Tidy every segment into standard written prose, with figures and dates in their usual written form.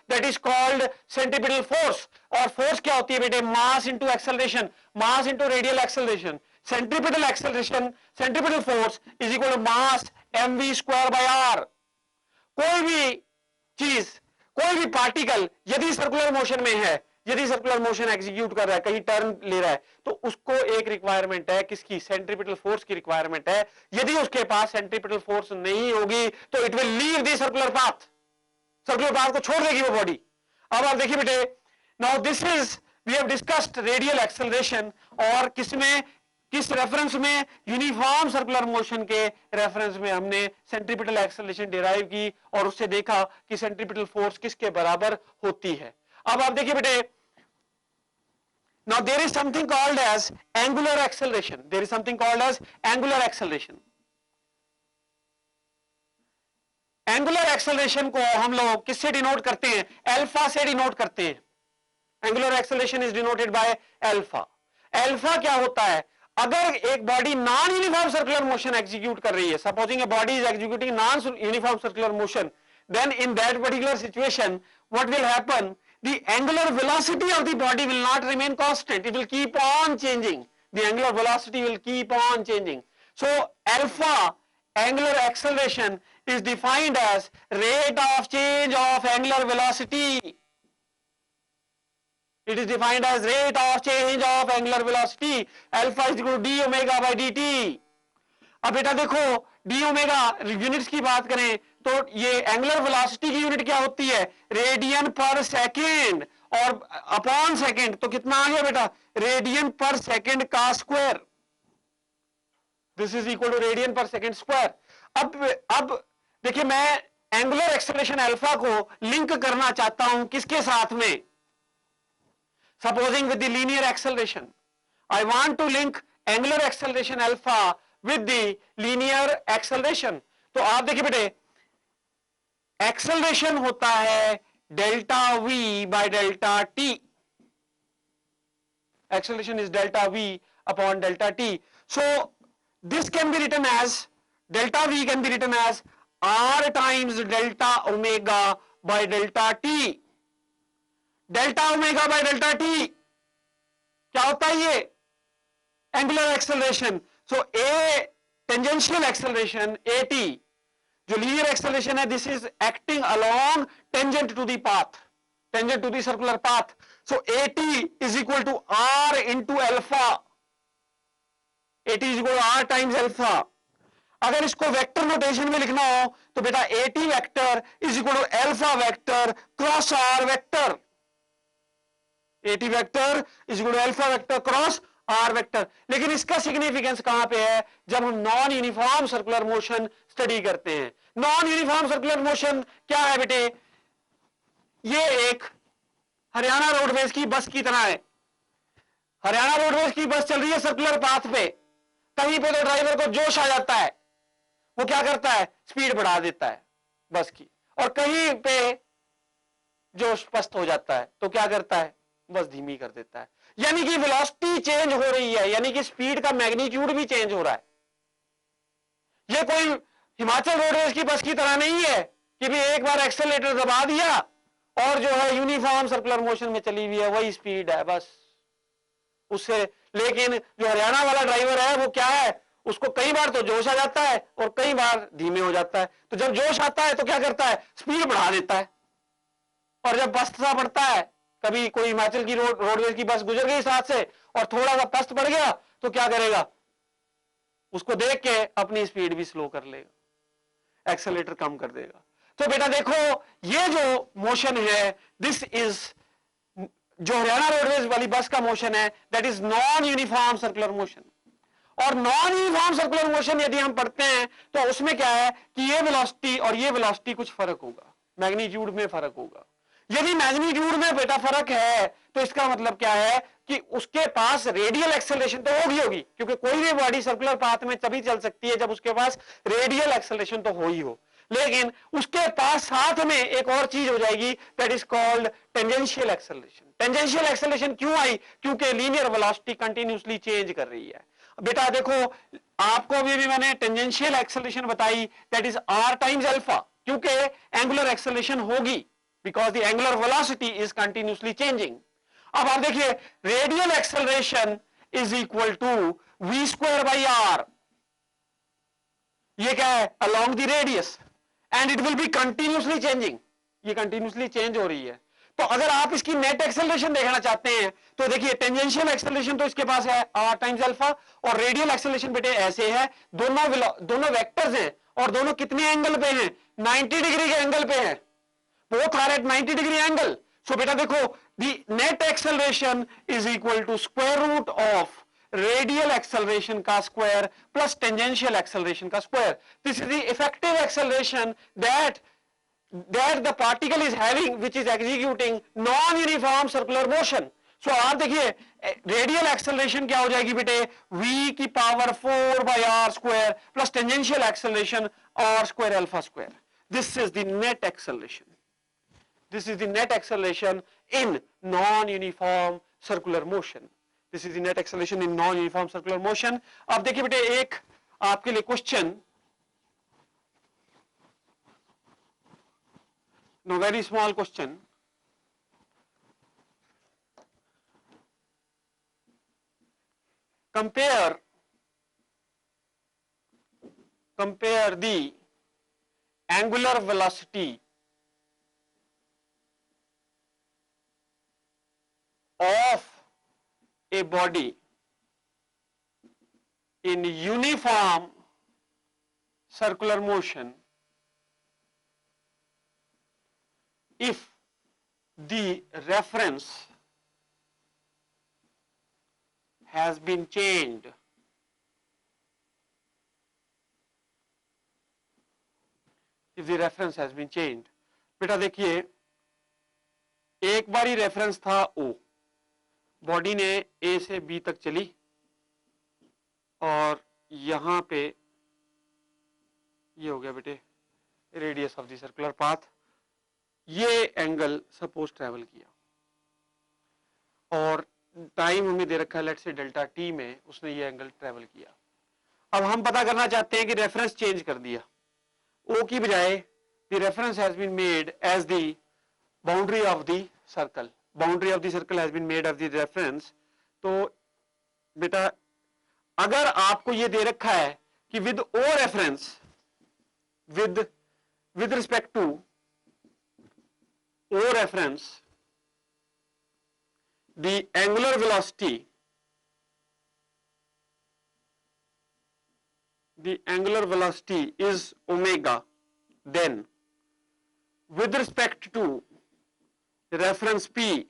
That is called centripetal force. और force क्या होती है बेटे? Mass into acceleration, mass into radial acceleration. Centripetal acceleration, centripetal force is equal to mass mv square by r. कोई भी चीज, कोई भी पार्टिकल यदि सर्कुलर मोशन में है, यदि सर्कुलर मोशन एग्जीक्यूट कर रहा है, कहीं टर्न ले रहा है, तो उसको एक रिक्वायरमेंट है, किसकी? सेंट्रीपिटल फोर्स की रिक्वायरमेंट है। यदि उसके पास सेंट्रीपिटल फोर्स नहीं होगी तो it will leave the circular path, circular path को छोड़ देगी वो बॉडी। अब आप देखिए बेटे, now this is we have discussed radial acceleration, और किसमें, किस रेफरेंस में? यूनिफॉर्म सर्कुलर मोशन के रेफरेंस में हमने सेंट्रीपिटल एक्सेलरेशन डिराइव की और उससे देखा कि सेंट्रीपिटल फोर्स किसके बराबर होती है। अब आप देखिए बेटे, now there is something called as angular acceleration, there is something called as angular acceleration। Angular acceleration को हम लोग किससे डिनोट करते हैं? अल्फा से डिनोट करते हैं। Angular acceleration is denoted by alpha. Alpha क्या होता है? अगर एक body non uniform circular motion execute कर रही है, supposing a body is executing non uniform circular motion, then in that particular situation what will happen? The angular velocity of the body will not remain constant, it will keep on changing, the angular velocity will keep on changing. So alpha, angular acceleration, is defined as rate of change of angular velocity. It is defined as rate of change of angular velocity. Alpha is equal to d omega by dt. अब बेटा देखो, D omega units की बात करें तो ये angular velocity की unit क्या होती है? रेडियन पर सेकेंड, और अपॉन सेकेंड तो कितना आ गया बेटा? रेडियन पर सेकेंड का square. This is equal to radian per second square. अब देखिए, मैं एंगुलर एक्सेलरेशन अल्फा को लिंक करना चाहता हूं किसके साथ में? Supposing with the linear acceleration, I want to link angular acceleration alpha with the linear acceleration। तो आप देखिए बेटे, एक्सेलरेशन होता है delta v by delta t। acceleration is delta v upon delta t, so this can be written as, delta v can be written as r times delta omega by delta t। delta omega by delta t क्या होता है? ये angular acceleration. So a tangential acceleration at, जो linear acceleration है, this is acting along tangent to the path, tangent to the circular path। So at is equal to r into alpha, at is equal to r times alpha। अगर इसको vector notation में लिखना हो तो बेटा at vector is equal to alpha vector cross r vector. at vector is equal to alpha vector cross r vector. लेकिन इसका significance कहां पे है? जब हम non uniform circular motion study करते हैं। नॉन यूनिफॉर्म सर्कुलर मोशन क्या है बेटे? ये एक हरियाणा रोडवेज की बस की तरह है। हरियाणा रोडवेज की बस चल रही है सर्कुलर पाथ पे, कहीं पे तो ड्राइवर को जोश आ जाता है, वो क्या करता है? स्पीड बढ़ा देता है बस की, और कहीं पे जोश पस्त हो जाता है तो क्या करता है? बस धीमी कर देता है। यानी कि वेलोसिटी चेंज हो रही है, यानी कि स्पीड का मैग्नीट्यूड भी चेंज हो रहा है। ये कोई हिमाचल रोडवेज की बस की तरह नहीं है कि भी एक बार एक्सेलरेटर दबा दिया और जो है यूनिफॉर्म सर्कुलर मोशन में चली हुई है, वही स्पीड है बस उससे। लेकिन जो हरियाणा वाला ड्राइवर है वो क्या है? उसको कई बार तो जोश आ जाता है और कई बार धीमे हो जाता है। तो जब जोश आता है तो क्या करता है? स्पीड बढ़ा देता है। और जब पस्ता पड़ता है, कभी कोई हिमाचल की रोडवेज की बस गुजर गई साथ से और थोड़ा सा पस्त पड़ गया तो क्या करेगा? उसको देख के अपनी स्पीड भी स्लो कर लेगा, एक्सेलरेटर कम कर देगा। तो बेटा देखो, ये जो मोशन है, दिस इज जो हरियाणा रोडवेज वाली बस का मोशन है, that is non uniform circular motion. और नॉन यूनिफॉर्म सर्कुलर मोशन यदि हम पढ़ते हैं तो उसमें क्या है कि ये वेलोसिटी और ये वेलोसिटी कुछ फर्क होगा, मैग्नीट्यूड में फर्क होगा। यदि मैग्नीट्यूड में बेटा फर्क है तो इसका मतलब क्या है कि उसके पास रेडियल एक्सेलरेशन तो होगी, क्योंकि कोई भी बॉडी सर्कुलर पाथ में तभी चल सकती है जब उसके पास रेडियल एक्सेलरेशन तो हो ही हो। लेकिन उसके पास साथ में एक और चीज हो जाएगी, that is called tangential acceleration. Tangential acceleration क्यों आई? क्योंकि लीनियर वेलोसिटी कंटिन्यूसली चेंज कर रही है। बेटा देखो, आपको भी मैंने टेंजेंशियल एक्सेलरेशन बताई, that is r times alpha, क्योंकि एंगुलर एक्सेलरेशन होगी because the angular velocity is continuously changing. अब आप देखिए radial acceleration is equal to v square by r. ये क्या है? along the radius and it will be continuously changing. ये continuously change हो रही है. तो अगर आप इसकी नेट एक्सेलरेशन देखना चाहते हैं तो देखिए टेंजेंशियल एक्सेलरेशन तो इसके पास है r टाइम्स अल्फा और रेडियल एक्सेलरेशन बेटे ऐसे है, दोनों वेक्टर्स हैं और दोनों कितने एंगल पे हैं? 90 डिग्री के एंगल पे हैं. both are at 90 degree angle. So बेटा देखो the net acceleration is equal to square root of radial acceleration का square plus tangential acceleration का square. This is the effective acceleration that the particle is having which is executing non-uniform circular motion. So आप देखिए radial acceleration क्या हो जाएगी बेटे? v की power 4 by r square plus tangential acceleration r square alpha square. This is the net acceleration. This is the net acceleration in non-uniform circular motion. This is the net acceleration in non-uniform circular motion. अब देखिए बेटे एक आपके लिए question, no very small question. Compare the angular velocity of a body in uniform circular motion if the reference has been changed. If the reference has been changed. बेटा देखिए एक बारी रेफरेंस था O, बॉडी ने A से B तक चली और यहां पे ये हो गया बेटे radius of the circular path. ये एंगल सपोज ट्रेवल किया और टाइम हमें दे रखा है लेट्स से डेल्टा टी में, उसने ये एंगल ट्रेवल किया. अब हम पता करना चाहते हैं कि रेफरेंस चेंज कर दिया. O की बजाय the reference has been made as the boundary of the circle. Boundary of the circle has been made as the reference. तो बेटा अगर आपको ये दे रखा है कि with O reference with respect to O reference the angular velocity is omega, then with respect to reference P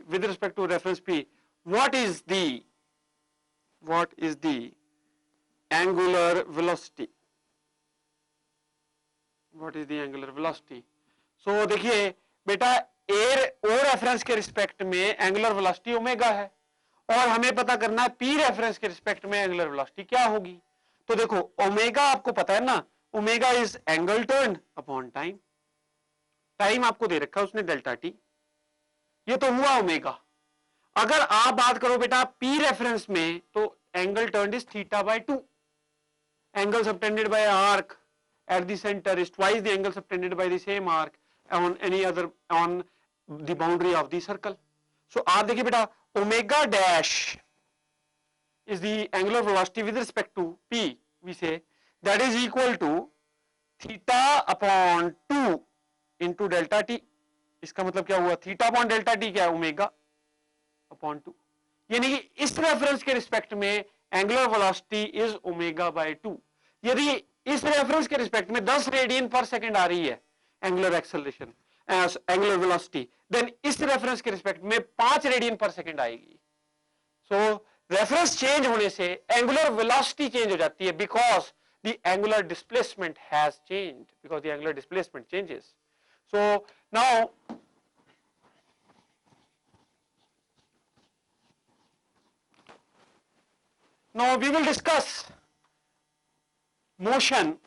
with respect to reference P, what is the angular velocity? What is the angular velocity? So देखिए बेटा O reference के respect में angular velocity omega है और हमें पता करना है P रेफरेंस के रिस्पेक्ट में एंगुलर वेलोसिटी क्या होगी. तो देखो ओमेगा आपको पता है ना, omega is angle turn upon time. Time आपको दे रखा है उसने डेल्टा टी, ये तो हुआ ओमेगा. अगर आप बात करो बेटा P रेफरेंस में तो angle turn is theta by 2. Angle subtended by an arc at the center is twice the angle subtended by the same arc on the boundary of the circle. So आप देखिए बेटा omega dash is the angular velocity with respect to P, we say that is equal to theta upon 2 into delta t. इसका मतलब क्या हुआ? Theta upon delta T क्या है? Omega upon 2. यानी कि इस रेफरेंस के रिस्पेक्ट में angular velocity is omega by 2. यदि इस रेफरेंस के रिस्पेक्ट में 10 रेडियन पर सेकंड आ रही है angular acceleration angular velocity, then इस रेफरेंस के रिस्पेक्ट में 5 रेडियन पर सेकंड आएगी. सो रेफरेंस चेंज होने से एंगुलर वेलोसिटी चेंज हो जाती है because the angular displacement has changed, because the angular displacement changes. So now we will discuss motion,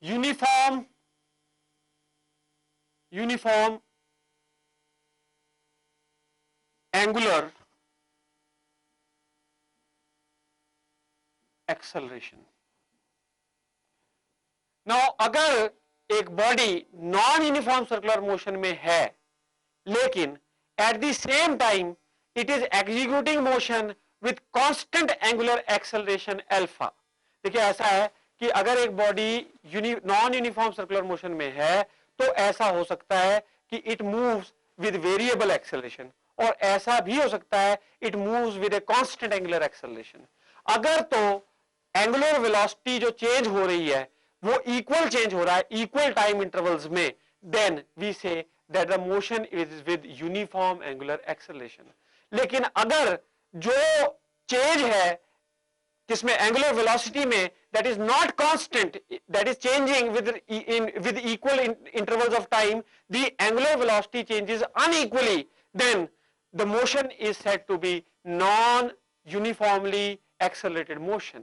uniform angular acceleration. Now अगर एक body non uniform circular motion में है, लेकिन at the same time it is executing motion with constant angular acceleration alpha. देखिए ऐसा है कि अगर एक body non uniform circular motion में है तो ऐसा हो सकता है कि it moves with variable acceleration, और ऐसा भी हो सकता है it moves with a constant angular acceleration. अगर तो एंगुलर वेलोसिटी जो चेंज हो रही है वो इक्वल चेंज हो रहा है इक्वल टाइम इंटरवल्स में, then we say that the motion is with uniform angular acceleration. लेकिन अगर जो चेंज है जिसमें एंगुलर वेलोसिटी में that is not constant, that is changing with equal intervals of time, the angular velocity changes unequally, then the motion is said to be non-uniformly accelerated motion.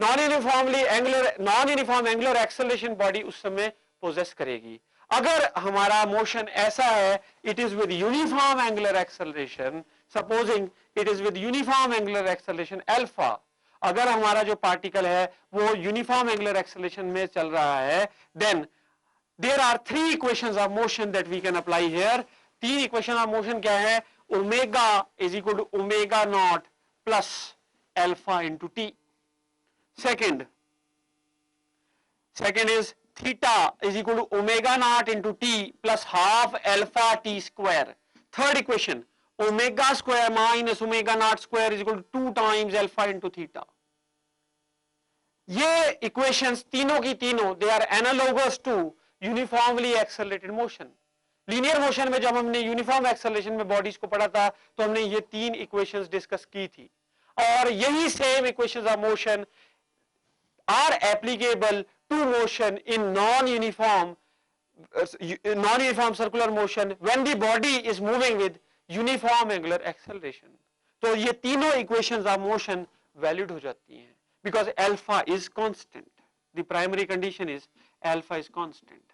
non-uniform angular acceleration body उस समय possess करेगी। अगर हमारा motion ऐसा है, it is with uniform angular acceleration, supposing it is with uniform angular acceleration alpha, अगर हमारा जो particle है वो uniform angular acceleration में चल रहा है, then there are three equations of motion that we can apply here. तीन इक्वेशन ऑफ मोशन क्या है? Omega is equal to omega not plus alpha into t. Second is theta is equal to omega not into T plus half alpha t square. Third equation omega square minus omega not square is equal to 2 times alpha into theta. ये equations तीनों की तीनों they are analogous to uniformly accelerated motion. Linear motion में जब हमने uniform acceleration में bodies को पढ़ा था तो हमने ये तीन इक्वेशंस डिस्कस की थी, और यही same equations of motion are applicable to motion in non uniform circular motion when the body is moving with uniform angular acceleration. तो ये तीनों इक्वेशंस ऑफ मोशन वैलिड हो जाती हैं because alpha is constant. The primary condition is alpha is constant.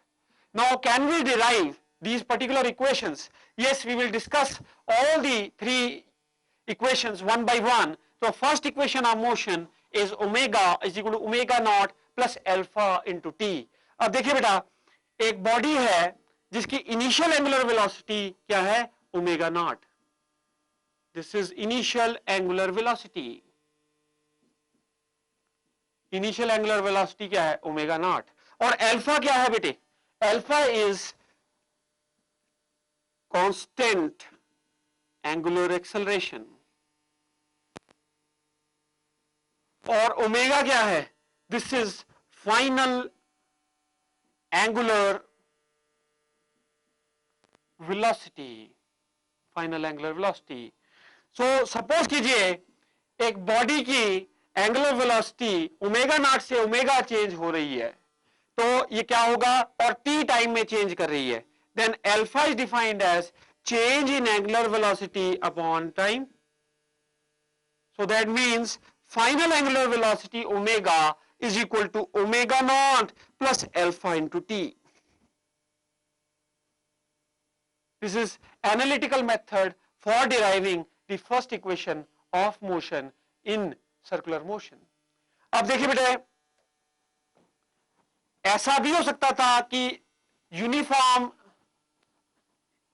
Now can we derive these particular equations? Yes, we will discuss all the three equations one by one. So first equation of motion is omega is equal to omega naught plus alpha into t. अब देखिए बेटा, एक body है जिसकी initial angular velocity क्या है? Omega naught. This is initial angular velocity. Initial angular velocity क्या है? Omega naught. और अल्फा क्या है बेटे? Alpha is constant angular acceleration। और ओमेगा क्या है? This is final angular velocity. Final angular velocity. So suppose कीजिए एक बॉडी की एंगुलर वेलोसिटी ओमेगा नॉट से ओमेगा चेंज हो रही है, तो ये क्या होगा? और टी टाइम में चेंज कर रही है, then alpha is defined as change in angular velocity upon time. So that means final angular velocity omega is equal to omega naught plus alpha into t. This is analytical method for deriving the first equation of motion in circular motion. अब देखिए बेटे, ऐसा भी हो सकता था कि uniform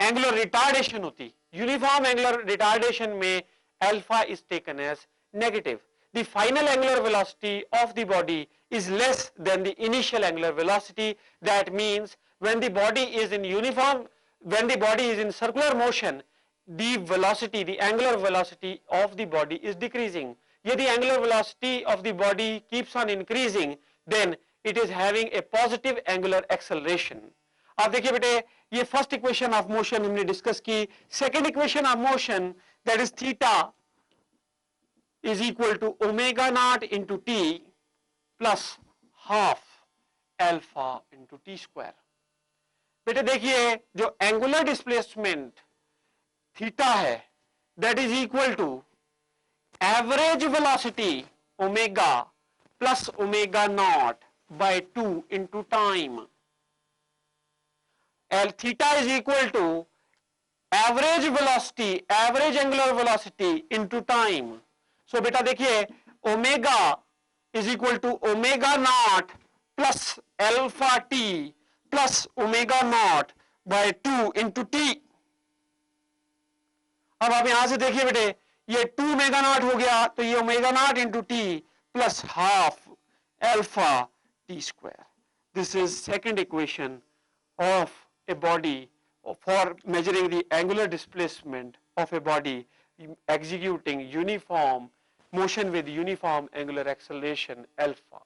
angular retardation होती। यूनिफॉर्म एंगुलर रिटार्डेशन में alpha is taken as negative. The final angular velocity of the body is less than the initial angular velocity. That means when the body is in uniform, when the body is in circular motion, the velocity, the angular velocity of the body is decreasing. यदि angular velocity of the body keeps on increasing, then it is having A positive angular acceleration. अब देखिए बेटे, ये first equation of motion हमने discuss की। Second equation of motion that is theta is equal to omega not into T plus half alpha into T square. बेटे देखिए, जो angular displacement theta है that is equal to average velocity omega plus omega naught by 2 into time. theta is equal to average velocity, average angular velocity into time. So बेटा देखिए, omega is equal to omega naught plus alpha t plus omega naught by 2 into t. अब आप यहां से देखिए बेटे, ये 2 omega not हो गया, तो ये omega naught into T plus half alpha T square. This is second equation of a body for measuring the angular displacement of a body executing uniform motion with uniform angular acceleration alpha.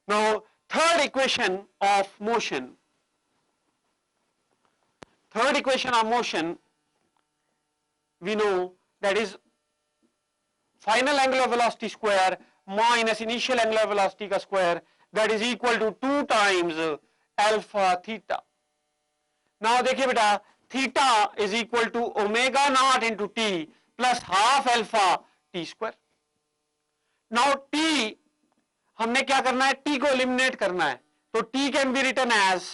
Now, third equation of motion. Third equation of motion, we know that is final angular velocity square minus initial angular velocity का square, that is equal to 2 times alpha theta. Now देखिए बेटा, theta is equal to omega naught into t plus half alpha t square. Now t हमने क्या करना है, t को eliminate करना है, तो t can be written as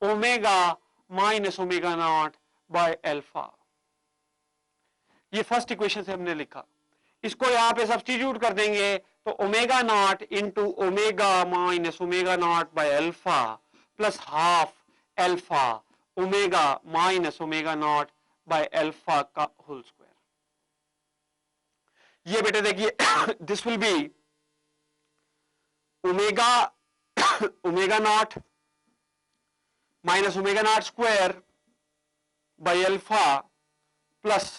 omega minus omega naught by alpha. ये फर्स्ट इक्वेशन से हमने लिखा, इसको यहां पे सब्स्टिट्यूट कर देंगे तो omega not into omega minus omega naught by alpha plus half alpha omega minus omega naught by alpha का होल स्क्वायर. ये बेटे देखिए, this will be omega omega naught minus omega not square by alpha plus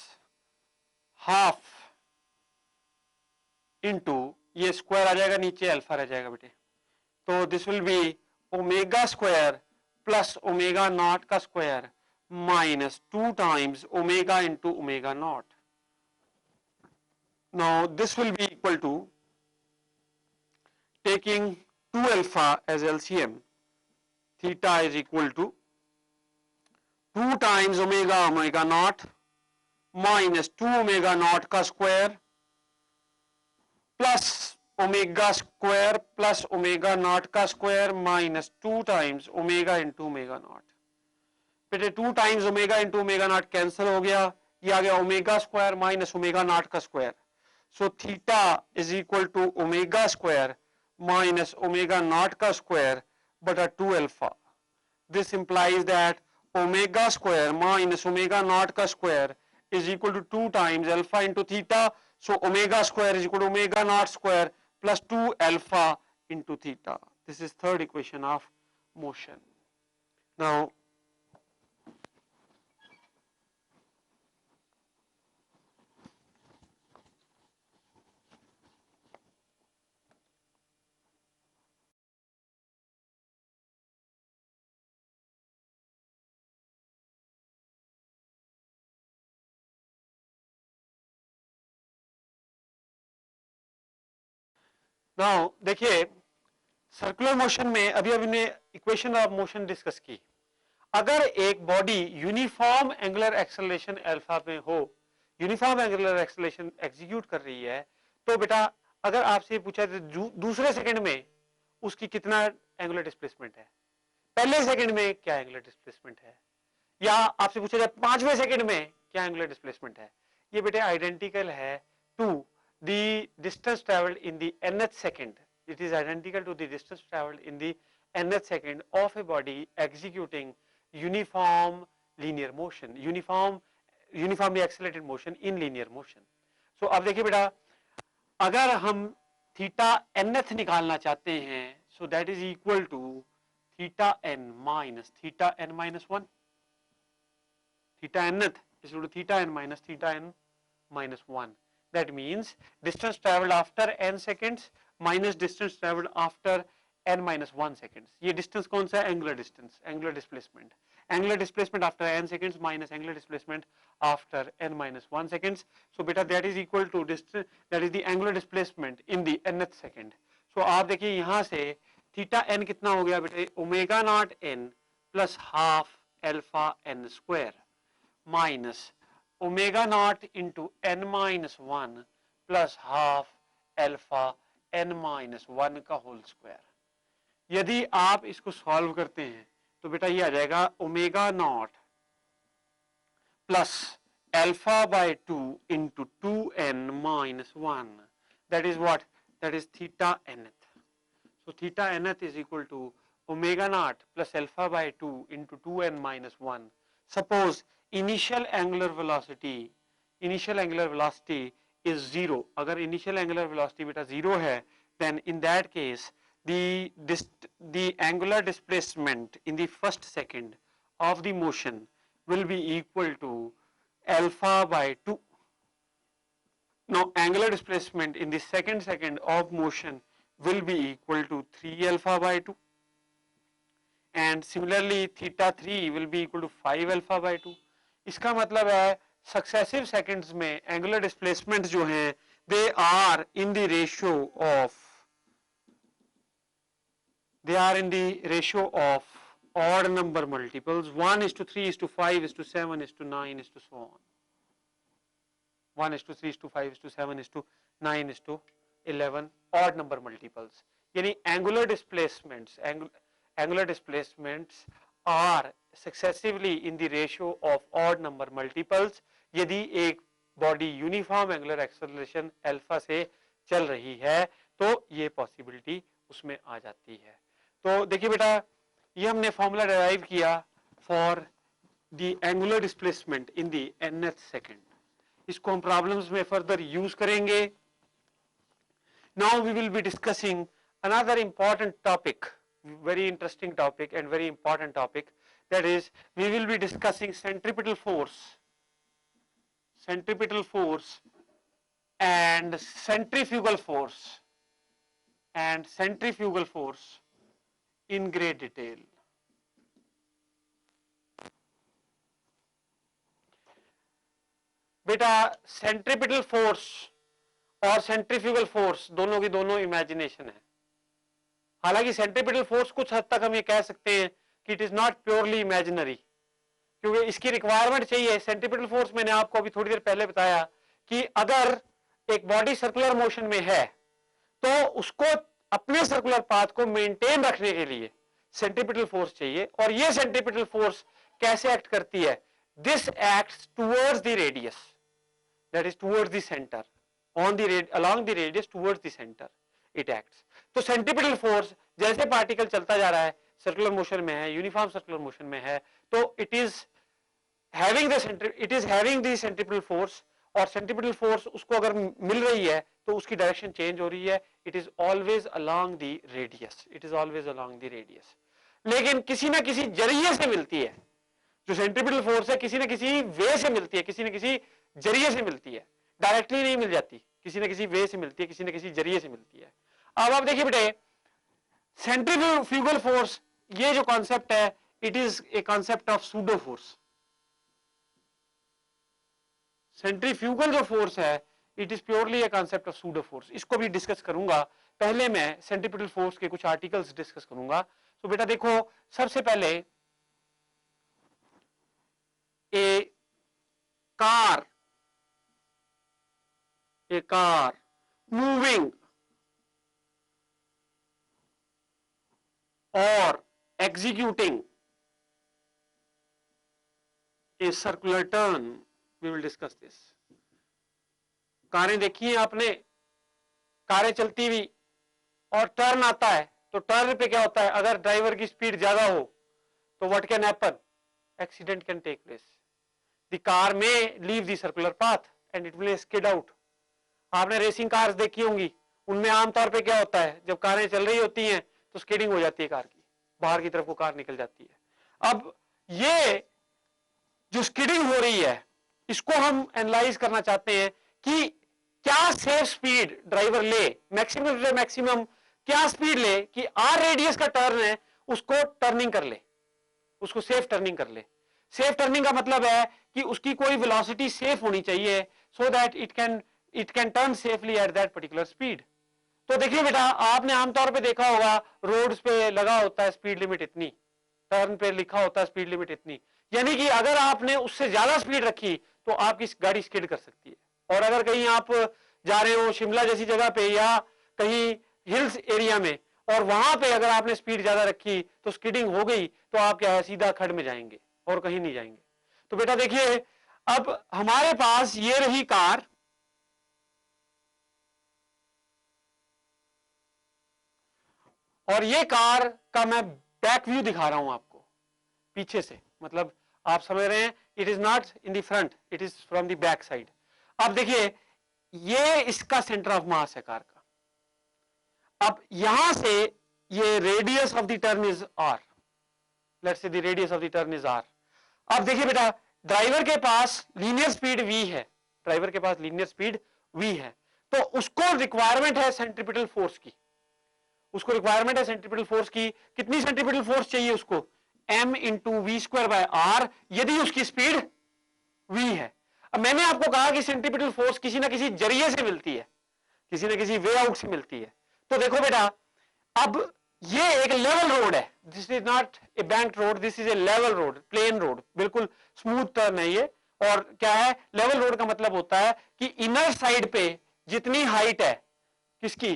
half into ये square आ जाएगा, नीचे alpha रह जाएगा बेटे, तो this will be omega square plus omega naught का square minus 2 times omega into omega not. Now this will be equal to, taking 2 alpha as LCM, theta is equal to 2 times omega omega naught minus 2 omega naught का square plus omega square plus omega naught का square minus 2 times omega into omega naught. बेटे 2 times omega into omega naught cancel हो गया, ये आ गया omega square minus omega naught का square. So theta is equal to omega square minus omega naught का square बटा 2 alpha. This implies that omega square minus omega naught का square is equal to 2 times alpha into theta. So omega square is equal to omega naught square plus 2 alpha into theta. This is third equation of motion. Now देखिए, circular motion में अभी अभी ने equation of motion discuss की. अगर एक body uniform angular acceleration alpha में हो, यूनिफॉर्म एंगुलर एक्सेलरेशन एग्जीक्यूट कर रही है, तो बेटा अगर आपसे पूछा तो दूसरे सेकंड में उसकी कितना एंगुलर डिस्प्लेसमेंट है, पहले सेकंड में क्या एंगुलर डिस्प्लेसमेंट है, या आपसे पूछा जाए 5वें सेकंड में क्या एंगुलर डिस्प्लेसमेंट है, ये बेटे आइडेंटिकल है to the distance traveled in the nth second. It is identical to the distance traveled in the nth second of a body executing uniform linear motion, uniformly accelerated motion in linear motion. So अब देखिए बेटा, अगर हम theta nth निकालना चाहते हैं, so that is equal to theta n minus theta n minus 1. Theta nth is equal to theta n minus theta n minus 1. That means distance traveled after n seconds minus distance traveled after n minus 1 seconds. ये distance कौन सा है? Angular distance, angular displacement. Angular displacement after n seconds minus angular displacement after n minus 1 seconds. So beta that is equal to distance, that is the angular displacement in the nth second. So आप देखिए यहाँ से theta n कितना हो गया बेटे, omega naught n plus half alpha n square minus omega naught into n minus 1 plus half alpha n minus 1 का whole square. यदि आप इसको सॉल्व करते हैं तो बेटा ये आ जाएगा omega not plus alpha by 2 into 2n minus 1. That is what, that is theta nth. So theta nth is equal to omega naught plus alpha by 2 into 2n minus 1. Suppose initial angular velocity is 0. अगर initial angular velocity बेटा 0 है, then in that case the angular displacement in the first second of the motion will be equal to alpha by 2. Now angular displacement in the second of motion will be equal to 3 alpha by 2, and similarly theta 3 will be equal to 5 alpha by 2. इसका मतलब है successive seconds में angular displacement जो हैं they are in the ratio of odd number multiples 1:3:5:7:9 so on. 1:3:5:7:9:11 odd number multiples. यानी angular displacements are successively in the ratio of odd number multiples यदि एक body uniform angular acceleration alpha से चल रही है तो ये पॉसिबिलिटी उसमें आ जाती है. तो देखिए बेटा ये हमने फॉर्मूला डिराइव किया for the angular displacement in the nth second. इसको हम प्रॉब्लम्स में फर्दर यूज करेंगे. Now we will be discussing another important topic, very interesting topic and very important topic, that is we will be discussing centripetal force and centrifugal force in great detail. बेटा centripetal force और centrifugal force दोनों की दोनों imagination है. हालांकि centripetal force कुछ हद तक हम ये कह सकते हैं कि it is not purely imaginary, क्योंकि इसकी रिक्वायरमेंट चाहिए. सेंट्रीपिटल फोर्स मैंने आपको अभी थोड़ी देर पहले बताया कि अगर एक बॉडी सर्कुलर मोशन में है तो उसको अपने सर्कुलर पाथ को मेंटेन रखने के लिए सेंट्रीपिटल फोर्स चाहिए. और ये सेंट्रीपिटल फोर्स कैसे एक्ट करती है? This acts towards the radius, that is towards the centre, along the radius towards the center it acts. तो सेंट्रीपिटल फोर्स जैसे पार्टिकल चलता जा रहा है, सर्कुलर मोशन में है, यूनिफॉर्म सर्कुलर मोशन में है, तो it is having the centripetal force, और सेंट्रीपिटल फोर्स उसको अगर मिल रही है तो उसकी डायरेक्शन चेंज हो रही है. It is always along the radius. लेकिन किसी ना किसी जरिए से मिलती है. जो सेंट्रीपिटल फोर्स है किसी ना किसी वे से मिलती है, किसी ना किसी जरिए से मिलती है, डायरेक्टली नहीं मिल जाती, किसी ना किसी वे से मिलती है, किसी ना किसी जरिए से मिलती है. अब आप देखिए बेटे सेंट्रीफ्यूगल फोर्स ये जो कॉन्सेप्ट है it is a concept of pseudo force. Centrifugal जो फोर्स है it is purely a concept of pseudo force. इसको भी डिस्कस करूंगा. पहले मैं सेंट्रीपिटल फोर्स के कुछ आर्टिकल्स डिस्कस करूंगा. तो बेटा देखो सबसे पहले ए कार मूविंग और executing a circular turn, we will discuss this. कारें देखी हैं आपने, कारें चलती हुई और टर्न आता है, तो टर्न पे क्या होता है? अगर ड्राइवर की स्पीड ज्यादा हो तो what can happen? Accident can take place. The car may leave the circular path and it will skid out. आपने रेसिंग कार्स देखी होंगी, उनमें आमतौर पे क्या होता है? जब कारें चल रही होती हैं तो स्किडिंग हो जाती है कार की, बाहर की तरफ को कार निकल जाती है. अब ये जो स्किडिंग हो रही है इसको हम एनालाइज करना चाहते हैं कि क्या सेफ स्पीड ड्राइवर ले, मैक्सिमम से मैक्सिमम क्या स्पीड ले कि आर रेडियस का टर्न है उसको टर्निंग कर ले, उसको सेफ टर्निंग कर ले. सेफ टर्निंग का मतलब है कि उसकी कोई वेलोसिटी सेफ होनी चाहिए so that it can turn safely at that particular speed. तो देखिए बेटा आपने आमतौर पे देखा होगा रोड्स पे लगा होता है स्पीड लिमिट इतनी, टर्न पे लिखा होता है स्पीड लिमिट इतनी, यानी कि अगर आपने उससे ज्यादा स्पीड रखी तो आपकी गाड़ी स्किड कर सकती है. और अगर कहीं आप जा रहे हो शिमला जैसी जगह पे या कहीं हिल्स एरिया में और वहां पे अगर आपने स्पीड ज्यादा रखी तो स्किडिंग हो गई तो आप क्या है सीधा खड्ड में जाएंगे और कहीं नहीं जाएंगे. तो बेटा देखिए अब हमारे पास ये रही कार और ये कार का मैं बैक व्यू दिखा रहा हूं आपको पीछे से, मतलब आप समझ रहे हैं, it is not in the front, it is from the back side. अब देखिए ये इसका सेंटर ऑफ मास है कार का। अब यहां से ये radius of the turn is R, let's say the radius of the turn is R. अब देखिए बेटा, ड्राइवर के पास लीनियर स्पीड v है, ड्राइवर के पास लीनियर स्पीड v है, तो उसको रिक्वायरमेंट है सेंट्रीपिटल फोर्स की, उसको रिक्वायरमेंट है सेंट्रीपिटल फोर्स की। कितनी सेंट्रीपिटल फोर्स चाहिए उसको? m into V square by R, यदि उसकी स्पीड v है। अब मैंने आपको कहा कि सेंट्रीपिटल फोर्स किसी ना किसी जरिए से मिलती है, किसी ना किसी वे आउट से मिलती है। तो देखो बेटा, अब ये एक लेवल रोड है, this is not a bank road, this is A level road, plain road, बिल्कुल स्मूथ टर्न है ये। और क्या है लेवल रोड का मतलब? होता है कि इनर साइड पे जितनी हाइट है किसकी,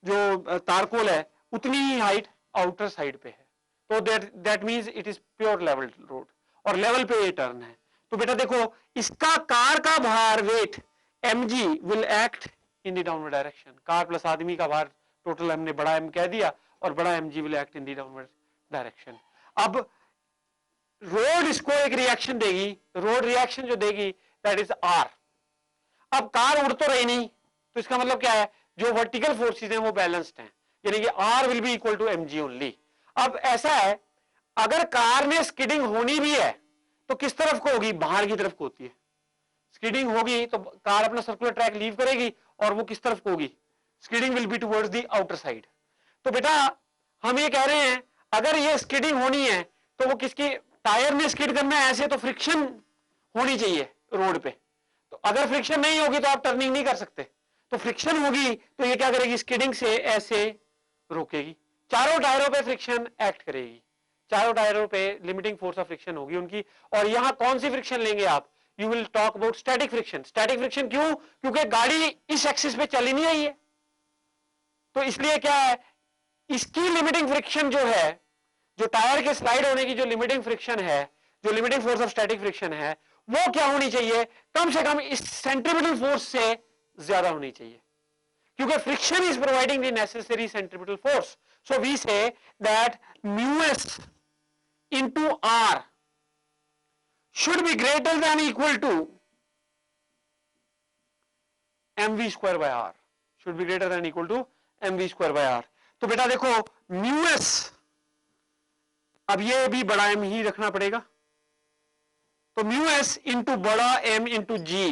जो तारकोल है, उतनी ही हाइट आउटर साइड पे है, तो that means it is pure level road, और लेवल पे ये टर्न है। तो बेटा देखो, इसका कार का भार weight mg will act in the downward direction, car plus आदमी का भार टोटल हमने बड़ा m कह दिया, और बड़ा mg will act in the downward direction. अब रोड इसको एक रिएक्शन देगी, रोड रिएक्शन जो देगी दैट इज r। अब कार उड़ तो रही नहीं, तो इसका मतलब क्या है, जो वर्टिकल फोर्सेस हैं वो बैलेंस्ड हैं, यानी कि r will be equal to mg only. अब ऐसा है, अगर कार में स्किडिंग होनी भी है तो किस तरफ को होगी? बाहर की तरफ को होती है। स्किडिंग होगी तो कार अपना सर्कुलर ट्रैक लीव करेगी, और वो किस तरफ को होगी? Skidding will be towards the outer side. तो बेटा हम ये कह रहे हैं, अगर ये स्किडिंग होनी है तो वो किसकी, टायर में स्किड करना है ऐसे, तो फ्रिक्शन होनी चाहिए रोड पे। तो अगर फ्रिक्शन नहीं होगी तो आप टर्निंग नहीं कर सकते, तो फ्रिक्शन होगी तो ये क्या करेगी? स्किडिंग से ऐसे रोकेगी, चारों टायरों पे फ्रिक्शन एक्ट करेगी, चारों टायरों पे लिमिटिंग फोर्स ऑफ फ्रिक्शन होगी उनकी। और यहां कौन सी फ्रिक्शन लेंगे आप? You will talk about static friction. Static friction क्यों? क्योंकि गाड़ी इस एक्सिस पे चली नहीं रही है, तो इसलिए क्या है, इसकी लिमिटिंग फ्रिक्शन जो है, जो टायर के स्लाइड होने की जो लिमिटिंग फ्रिक्शन है, जो limiting force of static friction है, वो क्या होनी चाहिए? कम से कम इस सेंट्रीपिटल फोर्स से ज्यादा होनी चाहिए, क्योंकि friction is providing the necessary centripetal force. So we say that mu S into r should be greater than equal to mv square by r, should be greater than equal to mv square by r। तो बेटा देखो mu S, अब ये भी बड़ा m ही रखना पड़ेगा, तो म्यू एस इंटू बड़ा m into G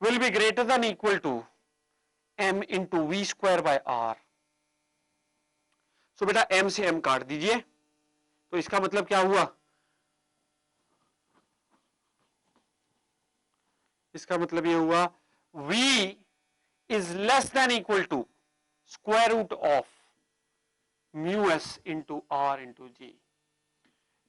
will be greater than equal to m into V square by r। So बेटा m से m काट दीजिए, तो इसका मतलब क्या हुआ? इसका मतलब ये हुआ v is less than equal to square root of mu S into are into g.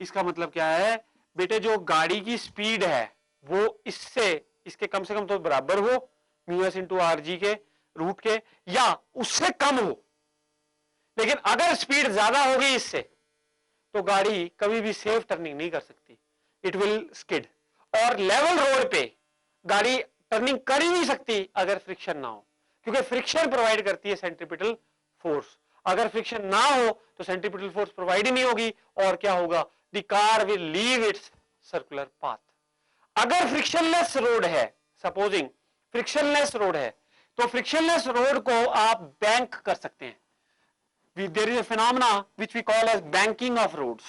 इसका मतलब क्या है बेटे, जो गाड़ी की स्पीड है वो इससे, इसके कम से कम तो बराबर हो, mu S into R G के रूट के, या उससे कम हो। लेकिन अगर स्पीड ज्यादा होगी इससे, तो गाड़ी कभी भी सेफ टर्निंग नहीं कर सकती, इट विल स्किड। और लेवल रोड पे गाड़ी टर्निंग कर ही नहीं सकती अगर फ्रिक्शन ना हो, क्योंकि फ्रिक्शन प्रोवाइड करती है सेंट्रीपिटल फोर्स। अगर फ्रिक्शन ना हो तो सेंट्रीपिटल फोर्स प्रोवाइड ही नहीं होगी, और क्या होगा? The car will leave it's circular path. अगर फ्रिक्शनलेस रोड है, सपोजिंग फ्रिक्शनलेस रोड है, तो फ्रिक्शनलेस रोड को आप बैंक कर सकते हैं। There is a phenomena which we call as banking of roads।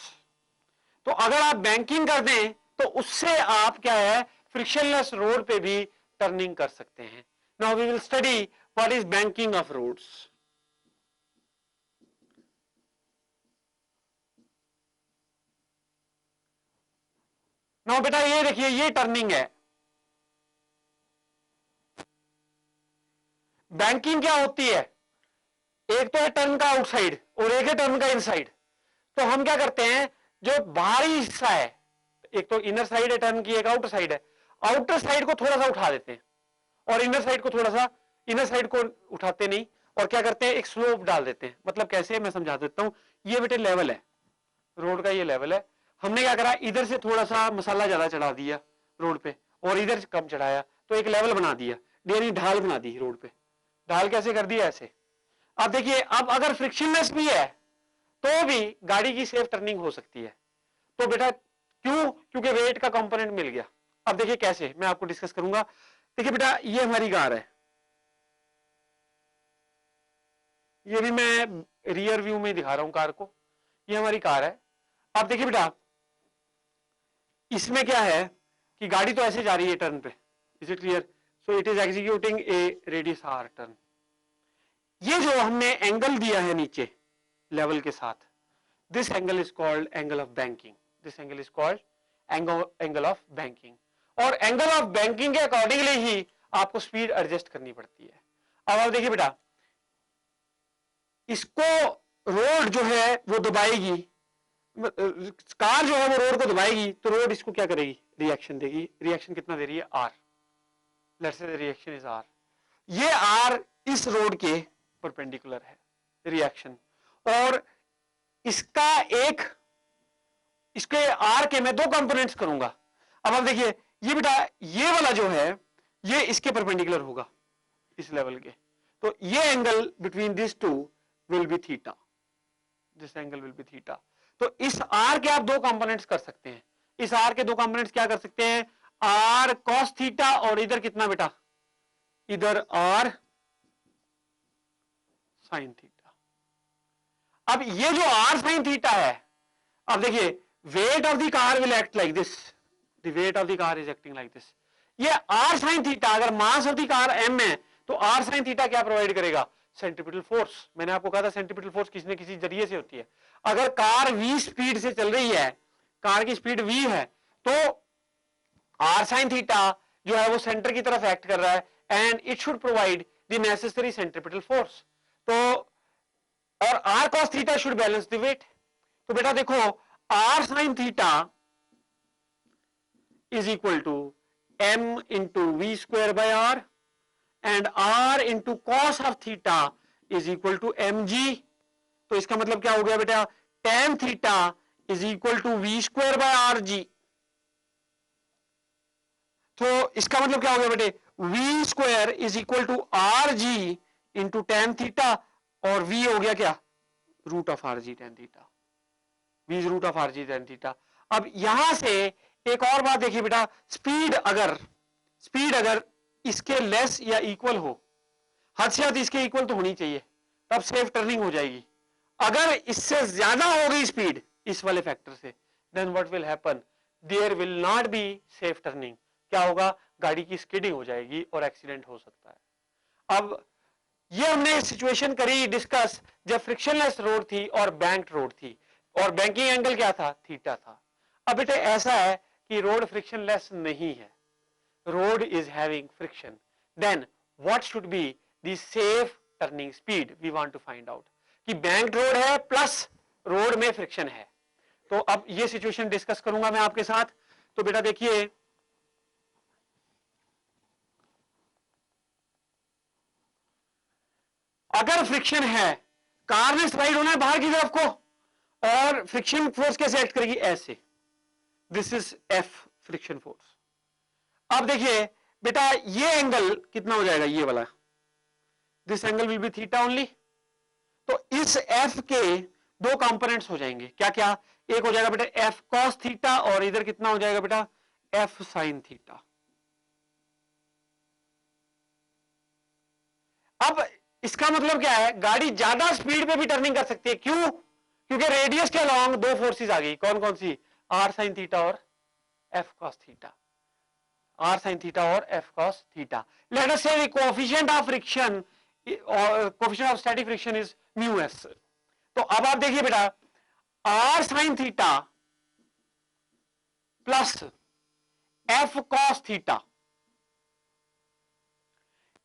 तो अगर आप बैंकिंग कर दें तो उससे आप क्या है, फ्रिक्शनलेस रोड पे भी टर्निंग कर सकते हैं। Now we will study what is banking of roads. Now बेटा ये देखिए, ये टर्निंग है। बैंकिंग क्या होती है? एक तो है टर्न का आउटसाइड और एक है टर्न का इनसाइड। तो हम क्या करते हैं, जो बाहरी हिस्सा है, एक तो इनर साइड है टर्न की, एक आउटर साइड है, आउटर साइड को थोड़ा सा उठा देते हैं और इनर साइड को थोड़ा सा, इनर साइड को उठाते नहीं, और क्या करते हैं, एक स्लोप डाल देते हैं। मतलब कैसे, मैं समझा देता हूं। ये बेटे लेवल है रोड का, ये लेवल है। हमने क्या करा, इधर से थोड़ा सा मसाला ज्यादा चढ़ा दिया रोड पे, और इधर से कम चढ़ाया, तो एक लेवल बना दिया, यानी ढाल बना दी रोड पे। ढाल कैसे कर दिया? ऐसे। अब देखिए, अब अगर फ्रिक्शनलेस भी है तो भी गाड़ी की सेफ टर्निंग हो सकती है। तो बेटा क्यों? क्योंकि वेट का कंपोनेंट मिल गया। अब देखिए कैसे, मैं आपको डिस्कस करूंगा। देखिए बेटा, ये हमारी कार है, ये भी मैं रियर व्यू में दिखा रहा हूं कार को। ये हमारी कार है। अब देखिए बेटा, इसमें क्या है कि गाड़ी तो ऐसे जा रही है टर्न पे, is it clear? So it is executing a radius R turn. ये जो हमने एंगल दिया है नीचे लेवल के साथ, this angle is called angle of banking. This angle is called angle of banking. और एंगल ऑफ बैंकिंग के अकॉर्डिंगली ही आपको स्पीड एडजस्ट करनी पड़ती है। अब आप देखिए बेटा, इसको रोड जो है वो दबाएगी, कार जो है वो रोड को दबाएगी, तो रोड इसको क्या करेगी? रिएक्शन देगी। रिएक्शन कितना दे रही है? R. Let's say the reaction is R. ये आर इस रोड के परपेंडिकुलर है रिएक्शन, और इसका एक, इसके आर के मैं दो कंपोनेंट्स करूंगा। अब आप देखिए, ये बेटा ये वाला जो है ये इसके परपेंडिकुलर होगा, इस लेवल के। तो ये angle between this two will be theta. This angle will be theta. तो इस आर के आप दो कंपोनेंट्स कर सकते हैं। इस आर के दो कंपोनेंट्स क्या कर सकते हैं? आर कॉस थीटा, और इधर कितना बेटा? इधर आर साइन थीटा। अब ये जो आर साइन थीटा है, अब देखिए, weight of the car will act like this, the weight of the car is acting like this. ये आर साइन थीटा, अगर mass of the car M है तो आर साइन थीटा क्या provide करेगा? Centripetal force. मैंने आपको कहा था सेंट्रीपिटल फोर्स किसी न किसी जरिए से होती है। अगर कार v स्पीड से चल रही है, कार की स्पीड v है, तो आर साइन थीटा जो है वो सेंटर की तरफ एक्ट कर रहा है, and it should provide the necessary centripetal force. तो और R cos theta should balance the weight. तो बेटा देखो, R sine theta is equal to m into V square by R, and r into cos of theta is equal to mg। तो इसका मतलब क्या हो गया बेटा? tan theta is equal to V square by R G. तो इसका मतलब क्या हो गया बेटे? We square is equal to R ji into tan theta, और v हो गया क्या? Root of R G tan theta. v is root of R G tan theta. अब यहां से एक और बात देखिए बेटा, स्पीड अगर इसके लेस या इक्वल हो, हद से हद इसके इक्वल तो होनी चाहिए, तब सेफ टर्निंग हो जाएगी। अगर इससे ज्यादा हो गई स्पीड इस वाले फैक्टर से, then what will happen? There will not be safe turning. क्या होगा? गाड़ी की स्किडिंग हो जाएगी और एक्सीडेंट हो सकता है। अब ये हमने सिचुएशन करी डिस्कस जब फ्रिक्शनलेस रोड थी और बैंक्ड रोड थी, और बैंकिंग एंगल क्या था? थीटा था। अब बेटे ऐसा है कि रोड फ्रिक्शनलेस नहीं है, road is having friction, then what should be the safe turning speed? We want to find out कि बैंक्ड रोड है प्लस रोड में फ्रिक्शन है। तो अब ये सिचुएशन डिस्कस करूंगा मैं आपके साथ। तो बेटा देखिए, अगर फ्रिक्शन है, कार ने स्लाइड होना है बाहर की तरफ को, और फ्रिक्शन फोर्स कैसे एक्ट करेगी? ऐसे। This is F friction force. अब देखिए बेटा, ये एंगल कितना हो जाएगा? ये वाला, this angle will be theta only. तो इस एफ के दो कंपोनेंट्स हो जाएंगे, क्या क्या? एक हो जाएगा बेटा एफ कॉस थीटा, और इधर कितना हो जाएगा बेटा? F sine theta. अब इसका मतलब क्या है? गाड़ी ज्यादा स्पीड पे भी टर्निंग कर सकती है। क्यों? क्योंकि रेडियस के अलॉन्ग दो फोर्सेस आ गई। कौन कौन सी? आर साइन थीटा और f cos theta. R sine theta और f cos theta. Let us say coefficient of friction, coefficient of static friction is mu s. तो अब आप देखिए बेटा, r sine theta plus F cos theta,